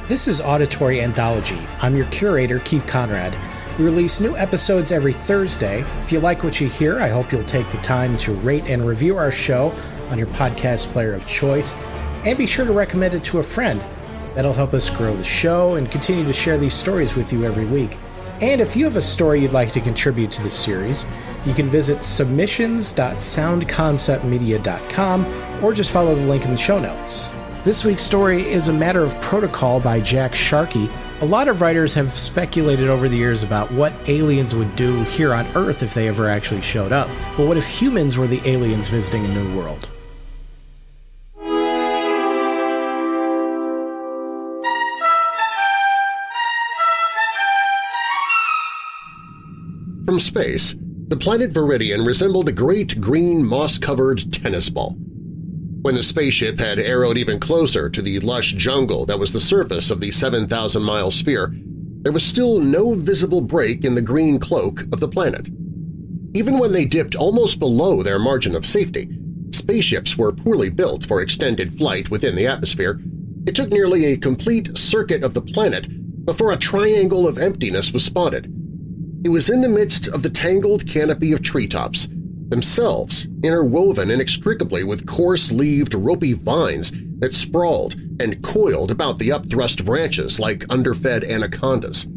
This is Auditory Anthology. I'm your curator, Keith Conrad. We release new episodes every Thursday. If you like what you hear, I hope you'll take the time to rate and review our show on your podcast player of choice, and be sure to recommend it to a friend. That'll help us grow the show and continue to share these stories with you every week. And if you have a story you'd like to contribute to the series, you can visit submissions.soundconceptmedia.com or just follow the link in the show notes. This week's story is A Matter of Protocol by Jack Sharkey. A lot of writers have speculated over the years about what aliens would do here on Earth if they ever actually showed up. But what if humans were the aliens visiting a new world? From space, the planet Viridian resembled a great green moss-covered tennis ball. When the spaceship had arrowed even closer to the lush jungle that was the surface of the 7,000-mile sphere, there was still no visible break in the green cloak of the planet. Even when they dipped almost below their margin of safety, spaceships were poorly built for extended flight within the atmosphere. It took nearly a complete circuit of the planet before a triangle of emptiness was spotted. It was in the midst of the tangled canopy of treetops, themselves interwoven inextricably with coarse-leaved, ropey vines that sprawled and coiled about the upthrust branches like underfed anacondas.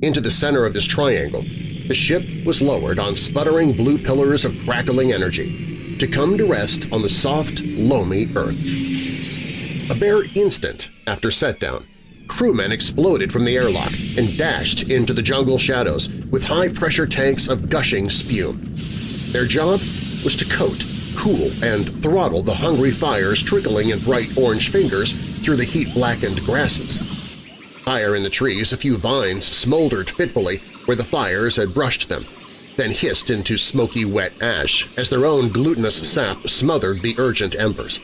Into the center of this triangle, the ship was lowered on sputtering blue pillars of crackling energy to come to rest on the soft, loamy earth. A bare instant after setdown, crewmen exploded from the airlock and dashed into the jungle shadows with high-pressure tanks of gushing spume. Their job was to coat, cool, and throttle the hungry fires trickling in bright orange fingers through the heat-blackened grasses. Higher in the trees, a few vines smoldered fitfully where the fires had brushed them, then hissed into smoky wet ash as their own glutinous sap smothered the urgent embers.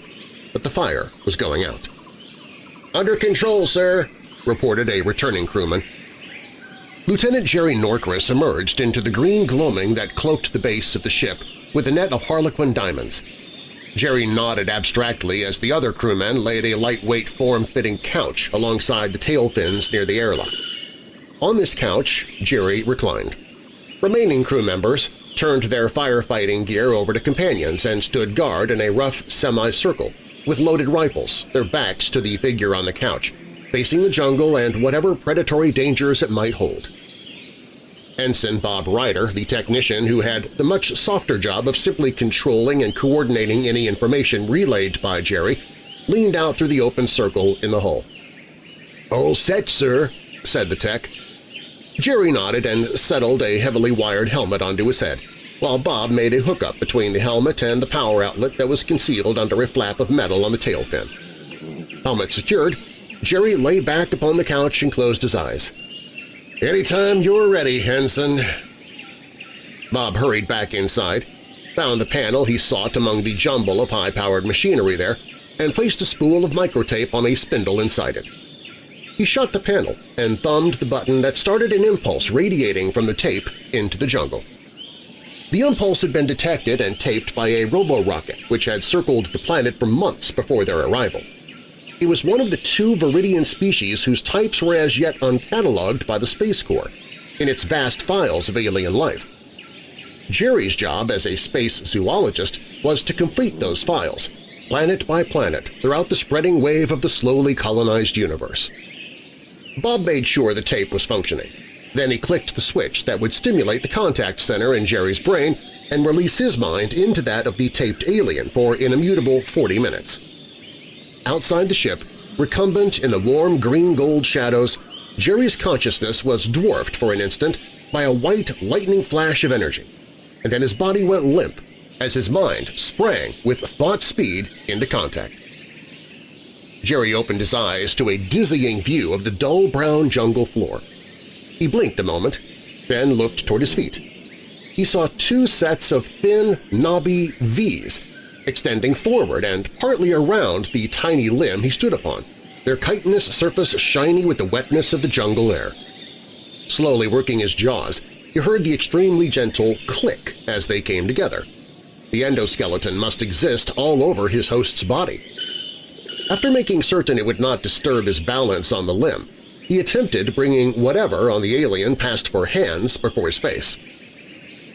But the fire was going out. "Under control, sir," reported a returning crewman. Lieutenant Jerry Norcris emerged into the green gloaming that cloaked the base of the ship with a net of harlequin diamonds. Jerry nodded abstractly as the other crewmen laid a lightweight form-fitting couch alongside the tail fins near the airlock. On this couch, Jerry reclined. Remaining crew members turned their firefighting gear over to companions and stood guard in a rough semicircle with loaded rifles, their backs to the figure on the couch, facing the jungle and whatever predatory dangers it might hold. Ensign Bob Ryder, the technician who had the much softer job of simply controlling and coordinating any information relayed by Jerry, leaned out through the open circle in the hull. "All set, sir," said the tech. Jerry nodded and settled a heavily wired helmet onto his head, while Bob made a hookup between the helmet and the power outlet that was concealed under a flap of metal on the tail fin. Helmet secured, Jerry lay back upon the couch and closed his eyes. "Anytime you're ready, Ensign." Bob hurried back inside, found the panel he sought among the jumble of high-powered machinery there, and placed a spool of microtape on a spindle inside it. He shut the panel and thumbed the button that started an impulse radiating from the tape into the jungle. The impulse had been detected and taped by a robo-rocket which had circled the planet for months before their arrival. It was one of the two Viridian species whose types were as yet uncatalogued by the Space Corps in its vast files of alien life. Jerry's job as a space zoologist was to complete those files, planet by planet, throughout the spreading wave of the slowly colonized universe. Bob made sure the tape was functioning. Then he clicked the switch that would stimulate the contact center in Jerry's brain and release his mind into that of the taped alien for an immutable 40 minutes. Outside the ship, recumbent in the warm green-gold shadows, Jerry's consciousness was dwarfed for an instant by a white lightning flash of energy, and then his body went limp as his mind sprang with thought speed into contact. Jerry opened his eyes to a dizzying view of the dull brown jungle floor. He blinked a moment, then looked toward his feet. He saw two sets of thin, knobby V's extending forward and partly around the tiny limb he stood upon, their chitinous surface shiny with the wetness of the jungle air. Slowly working his jaws, he heard the extremely gentle click as they came together. The endoskeleton must exist all over his host's body. After making certain it would not disturb his balance on the limb, he attempted bringing whatever on the alien passed for hands before his face.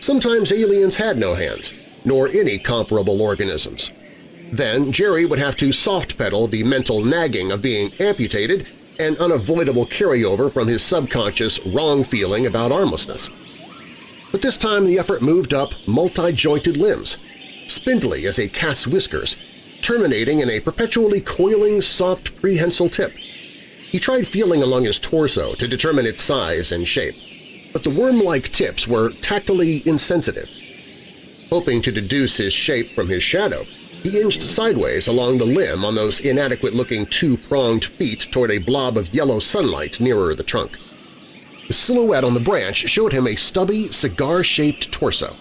Sometimes aliens had no hands, nor any comparable organisms. Then Jerry would have to soft-pedal the mental nagging of being amputated, an unavoidable carryover from his subconscious wrong feeling about armlessness. But this time the effort moved up multi-jointed limbs, spindly as a cat's whiskers, terminating in a perpetually coiling soft prehensile tip. He tried feeling along his torso to determine its size and shape, but the worm-like tips were tactily insensitive. Hoping to deduce his shape from his shadow, he inched sideways along the limb on those inadequate-looking two-pronged feet toward a blob of yellow sunlight nearer the trunk. The silhouette on the branch showed him a stubby, cigar-shaped torso.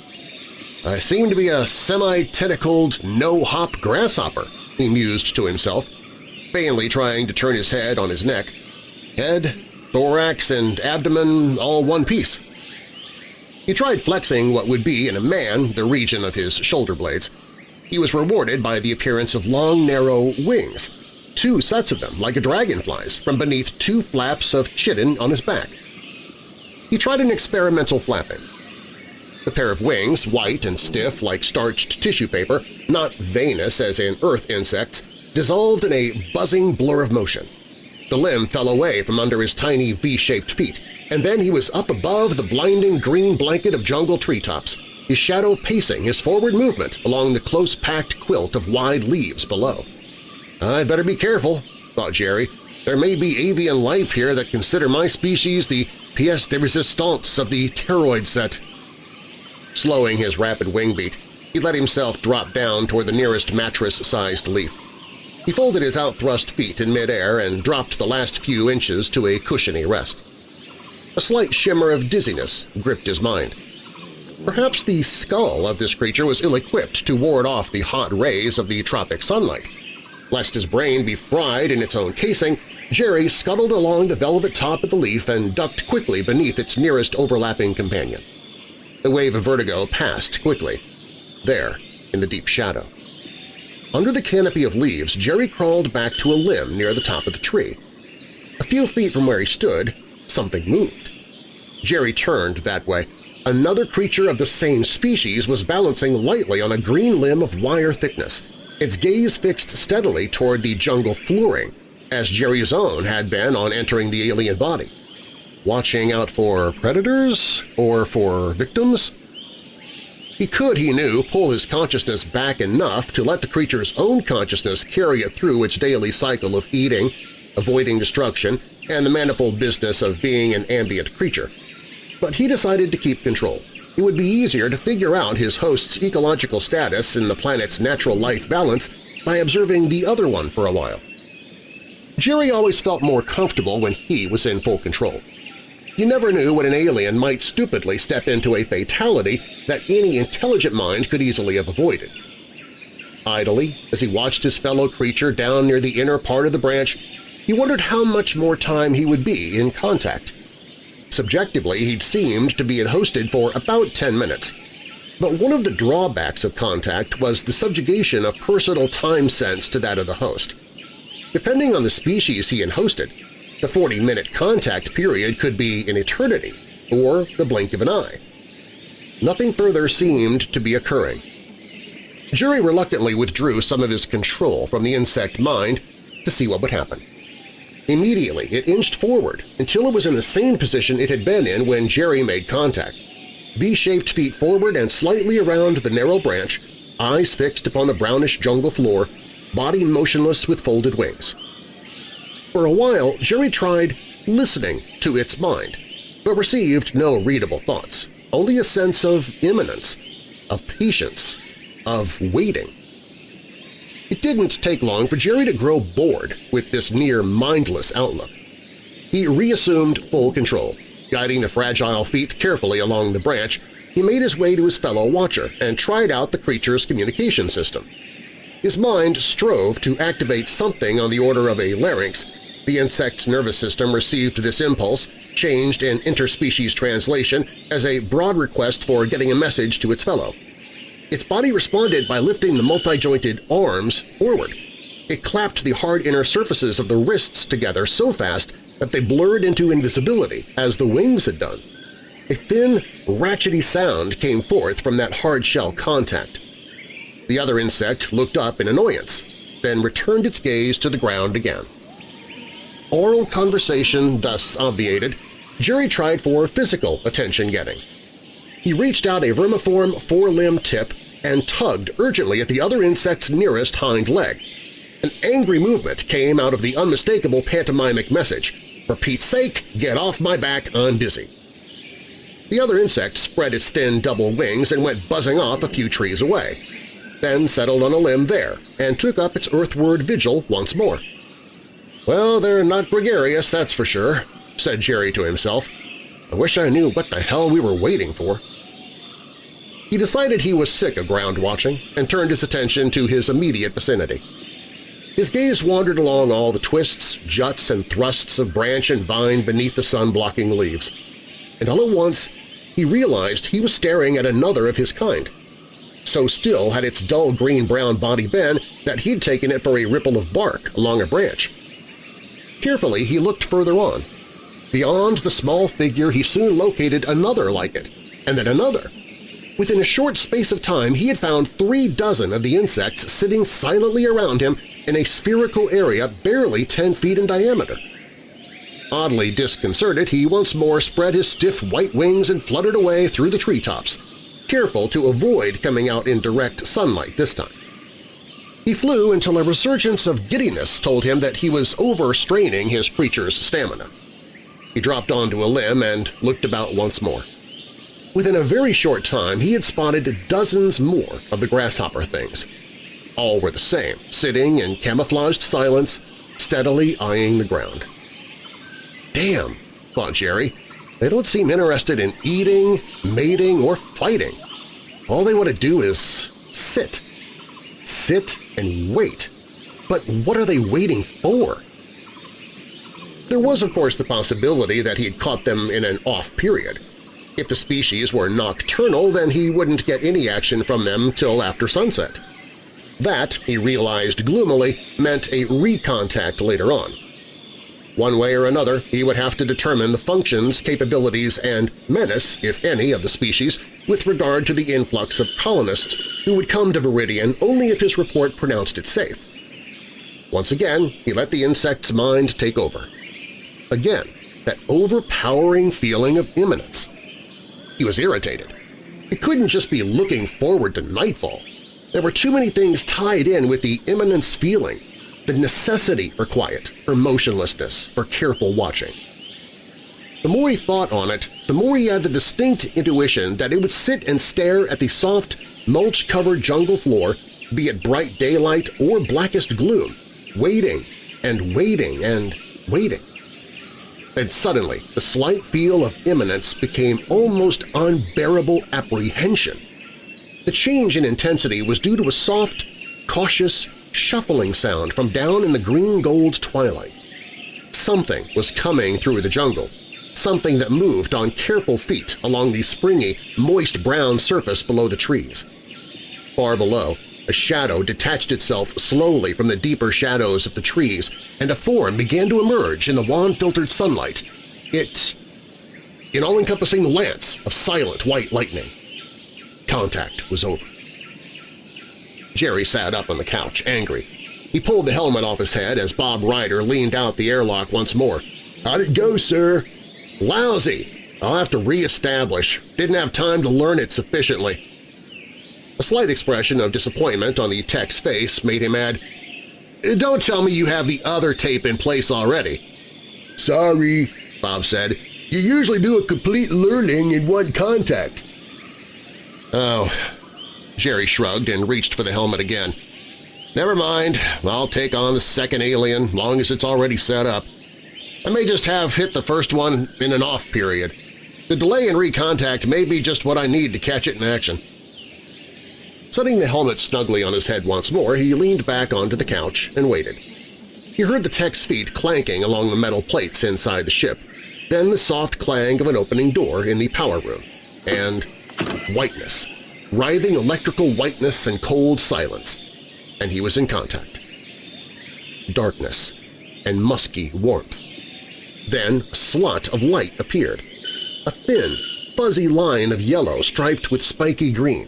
"I seem to be a semi-tentacled, no-hop grasshopper," he mused to himself, vainly trying to turn his head on his neck. Head, thorax, and abdomen all one piece. He tried flexing what would be in a man the region of his shoulder blades. He was rewarded by the appearance of long, narrow wings, 2 sets of them like a dragonfly's from beneath 2 flaps of chitin on his back. He tried an experimental flapping. The pair of wings, white and stiff like starched tissue paper, not veinous as in earth insects, dissolved in a buzzing blur of motion. The limb fell away from under his tiny V-shaped feet, and then he was up above the blinding green blanket of jungle treetops, his shadow pacing his forward movement along the close-packed quilt of wide leaves below. "I'd better be careful," thought Jerry. "There may be avian life here that consider my species the pièce de résistance of the pteroid set." Slowing his rapid wing beat, he let himself drop down toward the nearest mattress-sized leaf. He folded his outthrust feet in midair and dropped the last few inches to a cushiony rest. A slight shimmer of dizziness gripped his mind. Perhaps the skull of this creature was ill-equipped to ward off the hot rays of the tropic sunlight. Lest his brain be fried in its own casing, Jerry scuttled along the velvet top of the leaf and ducked quickly beneath its nearest overlapping companion. The wave of vertigo passed quickly, there in the deep shadow. Under the canopy of leaves, Jerry crawled back to a limb near the top of the tree. A few feet from where he stood, something moved. Jerry turned that way. Another creature of the same species was balancing lightly on a green limb of wire thickness, its gaze fixed steadily toward the jungle flooring, as Jerry's own had been on entering the alien body. Watching out for predators or for victims? He could, he knew, pull his consciousness back enough to let the creature's own consciousness carry it through its daily cycle of eating, avoiding destruction, and the manifold business of being an ambient creature. But he decided to keep control. It would be easier to figure out his host's ecological status in the planet's natural life balance by observing the other one for a while. Jerry always felt more comfortable when he was in full control. You never knew when an alien might stupidly step into a fatality that any intelligent mind could easily have avoided. Idly, as he watched his fellow creature down near the inner part of the branch, he wondered how much more time he would be in contact. Subjectively, he'd seemed to be hosted for about 10 minutes. But one of the drawbacks of contact was the subjugation of personal time sense to that of the host. Depending on the species he had hosted, the 40-minute contact period could be an eternity or the blink of an eye. Nothing further seemed to be occurring. Jerry reluctantly withdrew some of his control from the insect mind to see what would happen. Immediately, it inched forward until it was in the same position it had been in when Jerry made contact. V-shaped feet forward and slightly around the narrow branch, eyes fixed upon the brownish jungle floor, body motionless with folded wings. For a while, Jerry tried listening to its mind, but received no readable thoughts, only a sense of imminence, of patience, of waiting. It didn't take long for Jerry to grow bored with this near-mindless outlook. He reassumed full control. Guiding the fragile feet carefully along the branch, he made his way to his fellow watcher and tried out the creature's communication system. His mind strove to activate something on the order of a larynx. The insect's nervous system received this impulse, changed in interspecies translation, as a broad request for getting a message to its fellow. Its body responded by lifting the multi-jointed arms forward. It clapped the hard inner surfaces of the wrists together so fast that they blurred into invisibility as the wings had done. A thin, ratchety sound came forth from that hard-shell contact. The other insect looked up in annoyance, then returned its gaze to the ground again. Oral conversation thus obviated, Jerry tried for physical attention-getting. He reached out a vermiform four-limb tip and tugged urgently at the other insect's nearest hind leg. An angry movement came out of the unmistakable pantomimic message, "For Pete's sake, get off my back, I'm busy." The other insect spread its thin double wings and went buzzing off a few trees away, then settled on a limb there and took up its earthward vigil once more. "Well, they're not gregarious, that's for sure," said Jerry to himself. "I wish I knew what the hell we were waiting for." He decided he was sick of ground watching and turned his attention to his immediate vicinity. His gaze wandered along all the twists, juts, and thrusts of branch and vine beneath the sun-blocking leaves, and all at once he realized he was staring at another of his kind. So still had its dull green-brown body been that he'd taken it for a ripple of bark along a branch. Carefully he looked further on. Beyond the small figure he soon located another like it, and then another. Within a short space of time he had found 36 of the insects sitting silently around him in a spherical area barely 10 feet in diameter. Oddly disconcerted, he once more spread his stiff white wings and fluttered away through the treetops, careful to avoid coming out in direct sunlight this time. He flew until a resurgence of giddiness told him that he was overstraining his creature's stamina. He dropped onto a limb and looked about once more. Within a very short time he had spotted dozens more of the grasshopper things. All were the same, sitting in camouflaged silence, steadily eyeing the ground. "Damn," thought Jerry, "they don't seem interested in eating, mating, or fighting. All they want to do is sit. Sit and wait. But what are they waiting for?" There was, of course, the possibility that he had caught them in an off period. If the species were nocturnal, then he wouldn't get any action from them till after sunset. That, he realized gloomily, meant a recontact later on. One way or another, he would have to determine the functions, capabilities, and menace, if any, of the species with regard to the influx of colonists who would come to Viridian only if his report pronounced it safe. Once again, he let the insect's mind take over. Again, that overpowering feeling of imminence. He was irritated. He couldn't just be looking forward to nightfall. There were too many things tied in with the imminence feeling, the necessity for quiet, for motionlessness, for careful watching. The more he thought on it, the more he had the distinct intuition that it would sit and stare at the soft, mulch-covered jungle floor, be it bright daylight or blackest gloom, waiting and waiting and waiting. And suddenly the slight feel of imminence became almost unbearable apprehension. The change in intensity was due to a soft, cautious, shuffling sound from down in the green-gold twilight. Something was coming through the jungle, something that moved on careful feet along the springy, moist brown surface below the trees. Far below, a shadow detached itself slowly from the deeper shadows of the trees, and a form began to emerge in the wan-filtered sunlight. An all-encompassing lance of silent white lightning. Contact was over. Jerry sat up on the couch, angry. He pulled the helmet off his head as Bob Ryder leaned out the airlock once more. "How'd it go, sir?" "Lousy. I'll have to re-establish. Didn't have time to learn it sufficiently." A slight expression of disappointment on the tech's face made him add, "Don't tell me you have the other tape in place already." "Sorry," Bob said. "You usually do a complete learning in one contact." "Oh." Jerry shrugged and reached for the helmet again. "Never mind. I'll take on the second alien, long as it's already set up. I may just have hit the first one in an off period. The delay in recontact may be just what I need to catch it in action." Setting the helmet snugly on his head once more, he leaned back onto the couch and waited. He heard the tech's feet clanking along the metal plates inside the ship, then the soft clang of an opening door in the power room, and whiteness, writhing electrical whiteness and cold silence, and he was in contact. darkness and musky warmth. Then a slot of light appeared, a thin, fuzzy line of yellow striped with spiky green.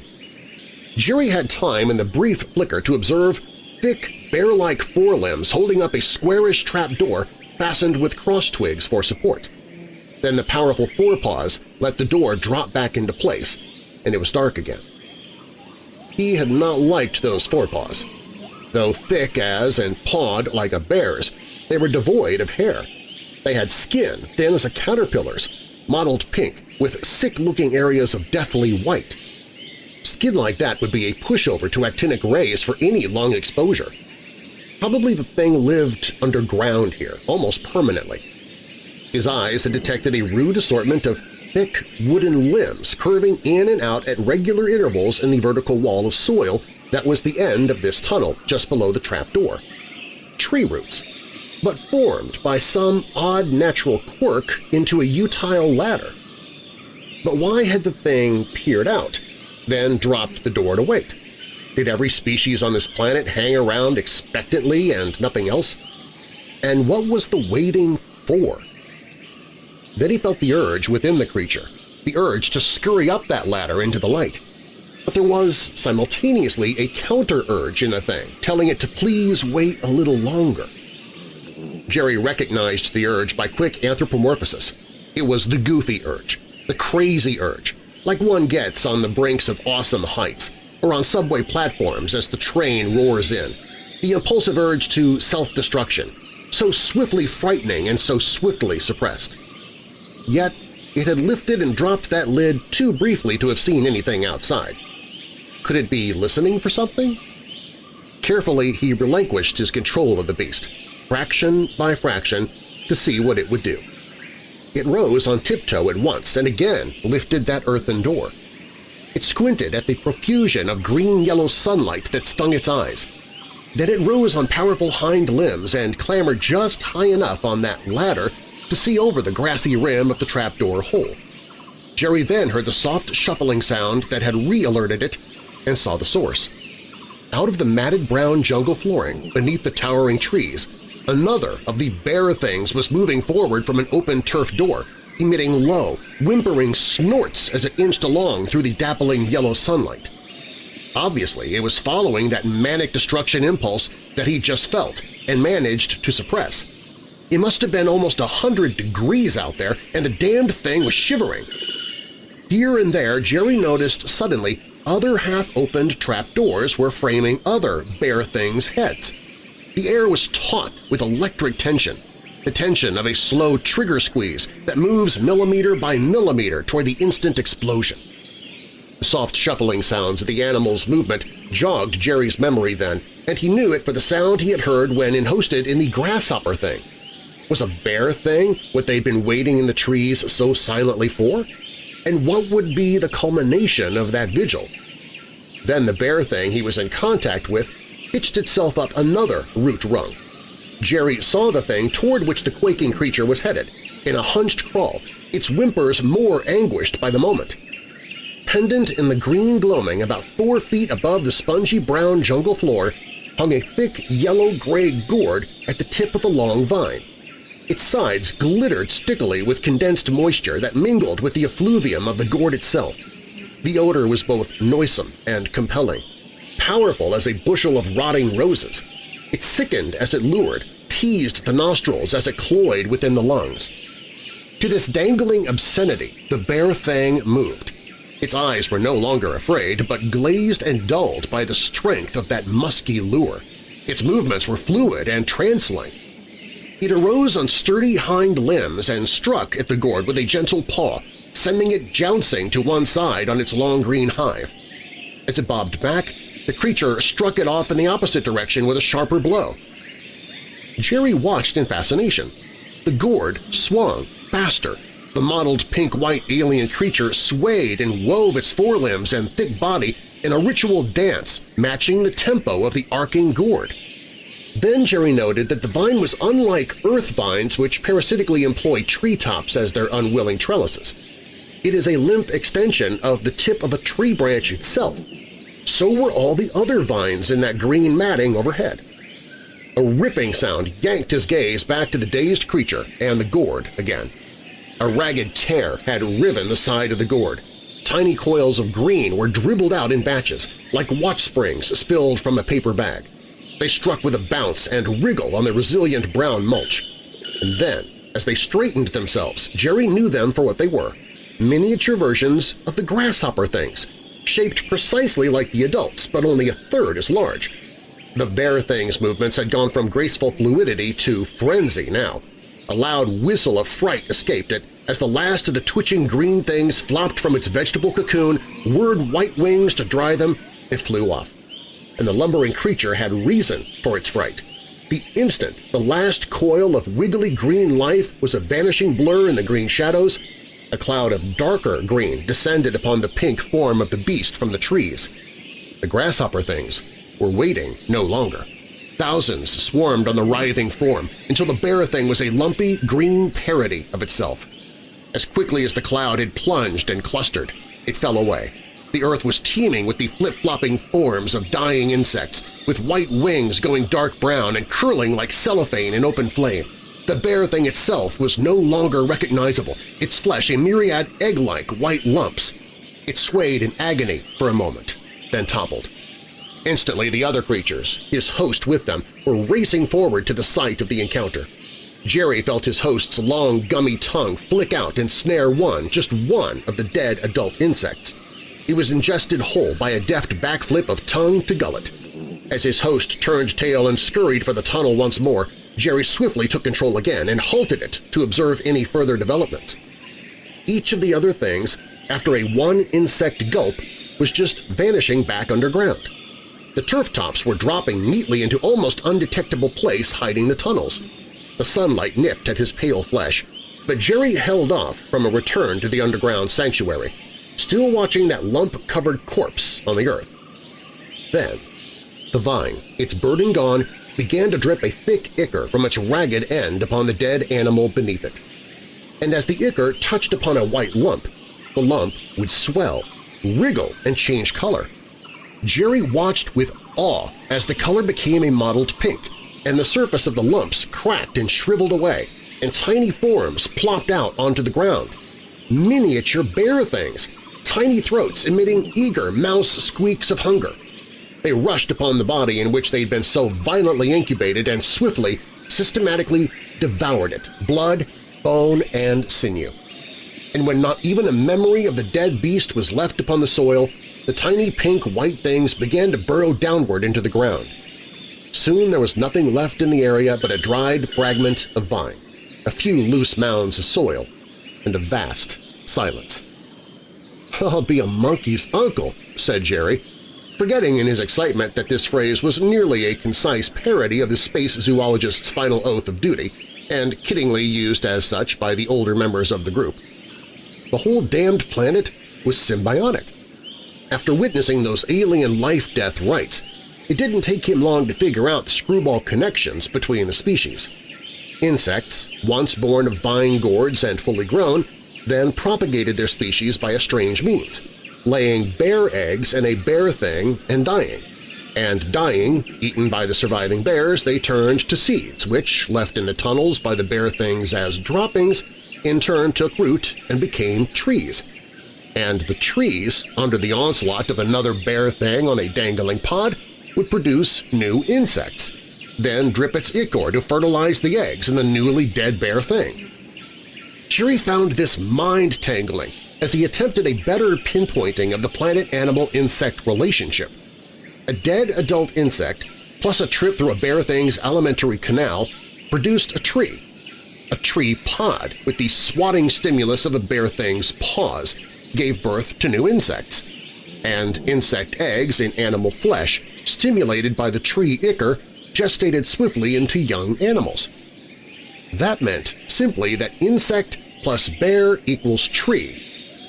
Jerry had time in the brief flicker to observe thick, bear-like forelimbs holding up a squarish trapdoor fastened with cross twigs for support. Then the powerful forepaws let the door drop back into place, and it was dark again. He had not liked those forepaws. Though thick as and pawed like a bear's, they were devoid of hair. They had skin thin as a caterpillar's, mottled pink with sick-looking areas of deathly white. Skin like that would be a pushover to actinic rays for any long exposure. Probably the thing lived underground here, almost permanently. His eyes had detected a rude assortment of thick wooden limbs curving in and out at regular intervals in the vertical wall of soil that was the end of this tunnel just below the trapdoor. Tree roots, but formed by some odd natural quirk into a utile ladder. But why had the thing peered out, then dropped the door to wait? Did every species on this planet hang around expectantly and nothing else? And what was the waiting for? Then he felt the urge within the creature, the urge to scurry up that ladder into the light. But there was simultaneously a counter-urge in the thing, telling it to please wait a little longer. Jerry recognized the urge by quick anthropomorphosis. It was the goofy urge, the crazy urge, like one gets on the brinks of awesome heights or on subway platforms as the train roars in, the impulsive urge to self-destruction, so swiftly frightening and so swiftly suppressed. Yet it had lifted and dropped that lid too briefly to have seen anything outside. Could it be listening for something? Carefully he relinquished his control of the beast, fraction by fraction, to see what it would do. It rose on tiptoe at once and again lifted that earthen door. It squinted at the profusion of green-yellow sunlight that stung its eyes. Then it rose on powerful hind limbs and clambered just high enough on that ladder to see over the grassy rim of the trapdoor hole. Jerry then heard the soft shuffling sound that had re-alerted it and saw the source. Out of the matted brown jungle flooring beneath the towering trees, another of the bear things was moving forward from an open turf door, emitting low, whimpering snorts as it inched along through the dappling yellow sunlight. Obviously, it was following that manic destruction impulse that he just felt and managed to suppress. It must have been almost 100 degrees out there, and the damned thing was shivering. Here and there, Jerry noticed suddenly other half-opened trapdoors were framing other bear things' heads. The air was taut with electric tension, the tension of a slow trigger squeeze that moves millimeter by millimeter toward the instant explosion. The soft shuffling sounds of the animal's movement jogged Jerry's memory then, and he knew it for the sound he had heard when enhosted in the grasshopper thing. Was a bear thing what they'd been waiting in the trees so silently for? And what would be the culmination of that vigil? Then the bear thing he was in contact with hitched itself up another root rung. Jerry saw the thing toward which the quaking creature was headed, in a hunched crawl, its whimpers more anguished by the moment. Pendant in the green gloaming about 4 feet above the spongy brown jungle floor hung a thick yellow-gray gourd at the tip of a long vine. Its sides glittered stickily with condensed moisture that mingled with the effluvium of the gourd itself. The odor was both noisome and compelling, powerful as a bushel of rotting roses. It sickened as it lured, teased the nostrils as it cloyed within the lungs. To this dangling obscenity the bear thing moved. Its eyes were no longer afraid, but glazed and dulled by the strength of that musky lure. Its movements were fluid and trance-like. It arose on sturdy hind limbs and struck at the gourd with a gentle paw, sending it jouncing to one side on its long green hive. As it bobbed back, the creature struck it off in the opposite direction with a sharper blow. Jerry watched in fascination. The gourd swung faster. The mottled pink-white alien creature swayed and wove its forelimbs and thick body in a ritual dance matching the tempo of the arcing gourd. Then Jerry noted that the vine was unlike earth vines which parasitically employ treetops as their unwilling trellises. It is a limp extension of the tip of a tree branch itself. So were all the other vines in that green matting overhead. A ripping sound yanked his gaze back to the dazed creature and the gourd again. A ragged tear had riven the side of the gourd. Tiny coils of green were dribbled out in batches, like watch springs spilled from a paper bag. They struck with a bounce and wriggled on the resilient brown mulch. And then, as they straightened themselves, Jerry knew them for what they were – miniature versions of the grasshopper things, shaped precisely like the adults but only a third as large. The bear thing's movements had gone from graceful fluidity to frenzy now. A loud whistle of fright escaped it as the last of the twitching green things flopped from its vegetable cocoon, whirred white wings to dry them, and flew off. And the lumbering creature had reason for its fright. The instant the last coil of wiggly green life was a vanishing blur in the green shadows, a cloud of darker green descended upon the pink form of the beast from the trees. The grasshopper things were waiting no longer. Thousands swarmed on the writhing form until the bear thing was a lumpy green parody of itself. As quickly as the cloud had plunged and clustered, it fell away. The earth was teeming with the flip-flopping forms of dying insects, with white wings going dark brown and curling like cellophane in open flame. The bear thing itself was no longer recognizable, its flesh a myriad egg-like white lumps. It swayed in agony for a moment, then toppled. Instantly the other creatures, his host with them, were racing forward to the site of the encounter. Jerry felt his host's long, gummy tongue flick out and snare just one of the dead adult insects. He was ingested whole by a deft backflip of tongue to gullet. As his host turned tail and scurried for the tunnel once more, Jerry swiftly took control again and halted it to observe any further developments. Each of the other things, after a one-insect gulp, was just vanishing back underground. The turf tops were dropping neatly into almost undetectable place hiding the tunnels. The sunlight nipped at his pale flesh, but Jerry held off from a return to the underground sanctuary, still watching that lump-covered corpse on the earth. Then, the vine, its burden gone, began to drip a thick ichor from its ragged end upon the dead animal beneath it. And as the ichor touched upon a white lump, the lump would swell, wriggle, and change color. Jerry watched with awe as the color became a mottled pink, and the surface of the lumps cracked and shriveled away, and tiny forms plopped out onto the ground. Miniature bear things, tiny throats emitting eager mouse squeaks of hunger. They rushed upon the body in which they'd been so violently incubated and swiftly, systematically devoured it, blood, bone, and sinew. And when not even a memory of the dead beast was left upon the soil, the tiny pink-white things began to burrow downward into the ground. Soon there was nothing left in the area but a dried fragment of vine, a few loose mounds of soil, and a vast silence. "I'll be a monkey's uncle," said Jerry, forgetting in his excitement that this phrase was nearly a concise parody of the space zoologist's final oath of duty, and kiddingly used as such by the older members of the group. The whole damned planet was symbiotic. After witnessing those alien life-death rites, it didn't take him long to figure out the screwball connections between the species. Insects, once born of vine gourds and fully grown, then propagated their species by a strange means, laying bear eggs in a bear thing and dying. And dying, eaten by the surviving bears, they turned to seeds which, left in the tunnels by the bear things as droppings, in turn took root and became trees. And the trees, under the onslaught of another bear thing on a dangling pod, would produce new insects, then drip its ichor to fertilize the eggs in the newly dead bear thing. Jerry found this mind-tangling as he attempted a better pinpointing of the planet-animal-insect relationship. A dead adult insect plus a trip through a bear thing's alimentary canal produced a tree pod with the swatting stimulus of a bear thing's paws gave birth to new insects, and insect eggs in animal flesh stimulated by the tree ichor gestated swiftly into young animals. That meant simply that insect plus bear equals tree,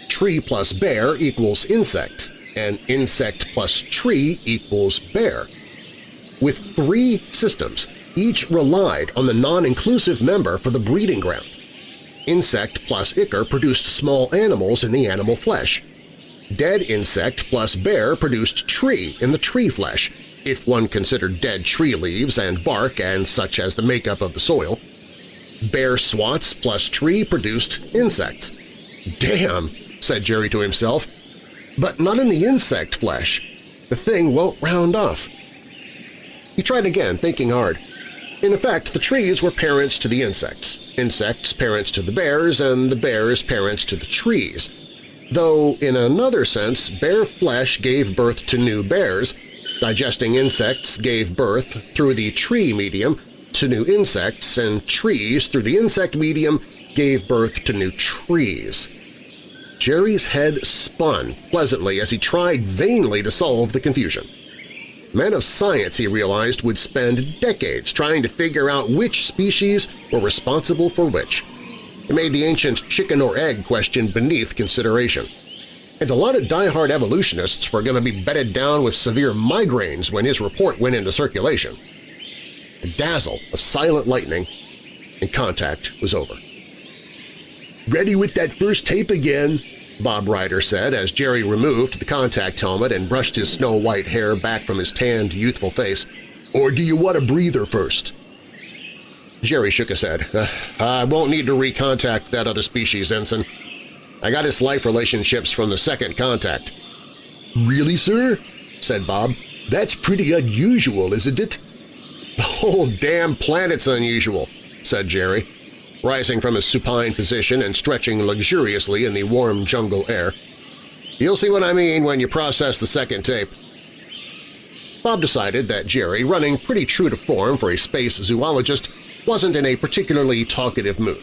tree plus bear equals insect, and insect plus tree equals bear. With three systems, each relied on the non-inclusive member for the breeding ground. Insect plus ichor produced small animals in the animal flesh. Dead insect plus bear produced tree in the tree flesh, if one considered dead tree leaves and bark and such as the makeup of the soil. Bare swats plus tree produced insects. "Damn," said Jerry to himself, "but not in the insect flesh. The thing won't round off." He tried again, thinking hard. In effect, the trees were parents to the insects parents to the bears, and the bears parents to the trees. Though, in another sense, bare flesh gave birth to new bears, digesting insects gave birth through the tree medium to new insects, and trees through the insect medium gave birth to new trees. Jerry's head spun pleasantly as he tried vainly to solve the confusion. Men of science, he realized, would spend decades trying to figure out which species were responsible for which. It made the ancient chicken or egg question beneath consideration. And a lot of die-hard evolutionists were going to be bedded down with severe migraines when his report went into circulation. A dazzle of silent lightning, and contact was over. "Ready with that first tape again," Bob Ryder said as Jerry removed the contact helmet and brushed his snow-white hair back from his tanned, youthful face. "Or do you want a breather first?" Jerry shook his head. "I won't need to recontact that other species, Ensign. I got his life relationships from the second contact." "Really, sir?" said Bob. "That's pretty unusual, isn't it?" "The whole damn planet's unusual," said Jerry, rising from his supine position and stretching luxuriously in the warm jungle air. "You'll see what I mean when you process the second tape." Bob decided that Jerry, running pretty true to form for a space zoologist, wasn't in a particularly talkative mood,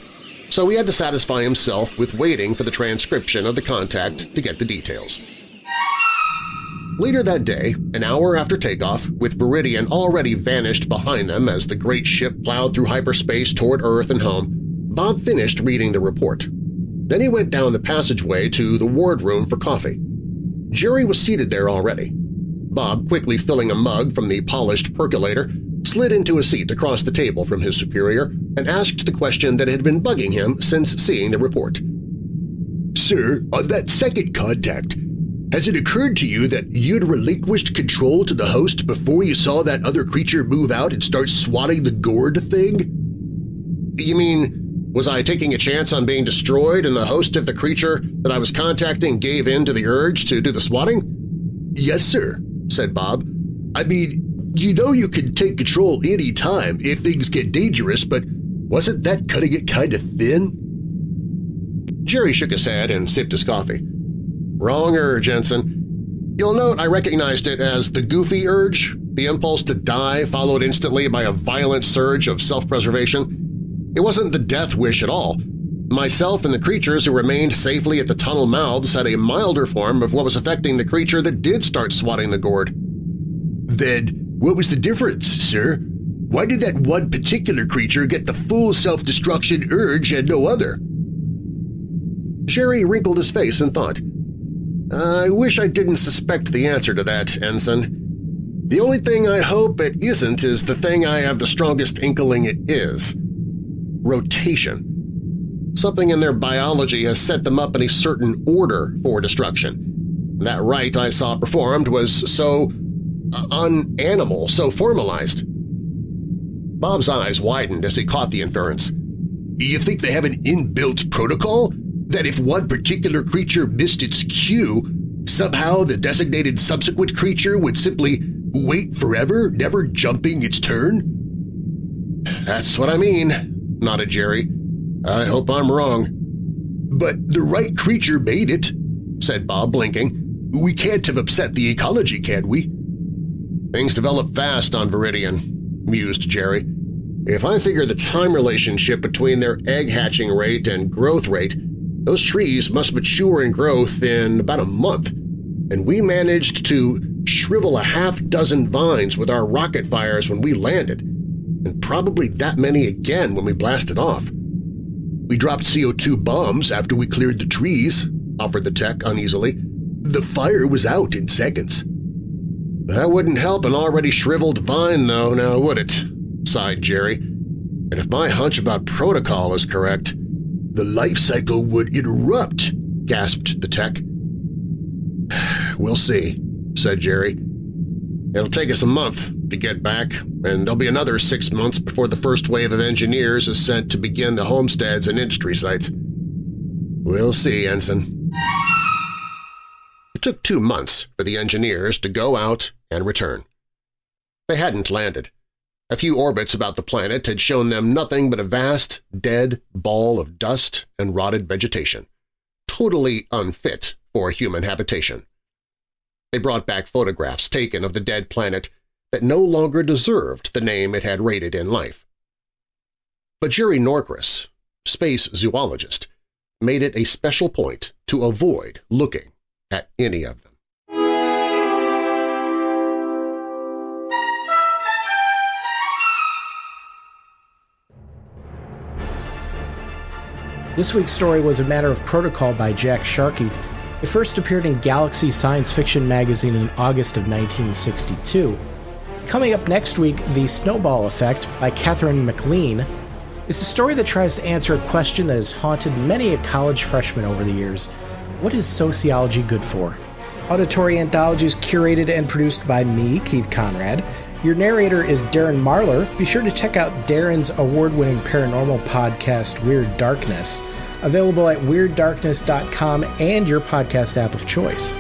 so he had to satisfy himself with waiting for the transcription of the contact to get the details. Later that day, an hour after takeoff, with Viridian already vanished behind them as the great ship plowed through hyperspace toward Earth and home, Bob finished reading the report. Then he went down the passageway to the wardroom for coffee. Jerry was seated there already. Bob, quickly filling a mug from the polished percolator, slid into a seat across the table from his superior and asked the question that had been bugging him since seeing the report. "Sir, on that second contact, has it occurred to you that you'd relinquished control to the host before you saw that other creature move out and start swatting the gourd thing?" "You mean, was I taking a chance on being destroyed and the host of the creature that I was contacting gave in to the urge to do the swatting?" "Yes, sir," said Bob. "I mean, you know you can take control any time if things get dangerous, but wasn't that cutting it kind of thin?" Jerry shook his head and sipped his coffee. "Wrong urge, Ensign. You'll note I recognized it as the goofy urge, the impulse to die followed instantly by a violent surge of self-preservation. It wasn't the death wish at all. Myself and the creatures who remained safely at the tunnel mouths had a milder form of what was affecting the creature that did start swatting the gourd." "Then what was the difference, sir? Why did that one particular creature get the full self-destruction urge and no other?" Jerry wrinkled his face in thought. "I wish I didn't suspect the answer to that, Ensign. The only thing I hope it isn't is the thing I have the strongest inkling it is. Rotation. Something in their biology has set them up in a certain order for destruction. That rite I saw performed was so un-animal, so formalized." Bob's eyes widened as he caught the inference. "You think they have an inbuilt protocol? That if one particular creature missed its cue, somehow the designated subsequent creature would simply wait forever, never jumping its turn?" "That's what I mean," nodded Jerry. "I hope I'm wrong." "But the right creature made it," said Bob, blinking. "We can't have upset the ecology, can we?" "Things develop fast on Viridian," mused Jerry. "If I figure the time relationship between their egg hatching rate and growth rate, those trees must mature and growth in about a month, and we managed to shrivel a half-dozen vines with our rocket fires when we landed, and probably that many again when we blasted off." "We dropped CO2 bombs after we cleared the trees," offered the tech uneasily. "The fire was out in seconds." "That wouldn't help an already shriveled vine, though, now would it?" sighed Jerry. "And if my hunch about protocol is correct—" "The life cycle would interrupt," gasped the tech. "We'll see," said Jerry. It'll take us a month to get back, and there'll be another 6 months before the first wave of engineers is sent to begin the homesteads and industry sites. We'll see, Ensign. It took 2 months for the engineers to go out and return. They hadn't landed. A few orbits about the planet had shown them nothing but a vast, dead ball of dust and rotted vegetation, totally unfit for human habitation. They brought back photographs taken of the dead planet that no longer deserved the name it had rated in life. But Jerry Norcross, space zoologist, made it a special point to avoid looking at any of them. This week's story was A Matter of Protocol by Jack Sharkey. It first appeared in Galaxy Science Fiction magazine in August of 1962. Coming up next week, The Snowball Effect by Catherine McLean is a story that tries to answer a question that has haunted many a college freshman over the years. What is sociology good for? Auditory Anthology is curated and produced by me, Keith Conrad. Your narrator is Darren Marlar. Be sure to check out Darren's award-winning paranormal podcast, Weird Darkness, available at weirddarkness.com and your podcast app of choice.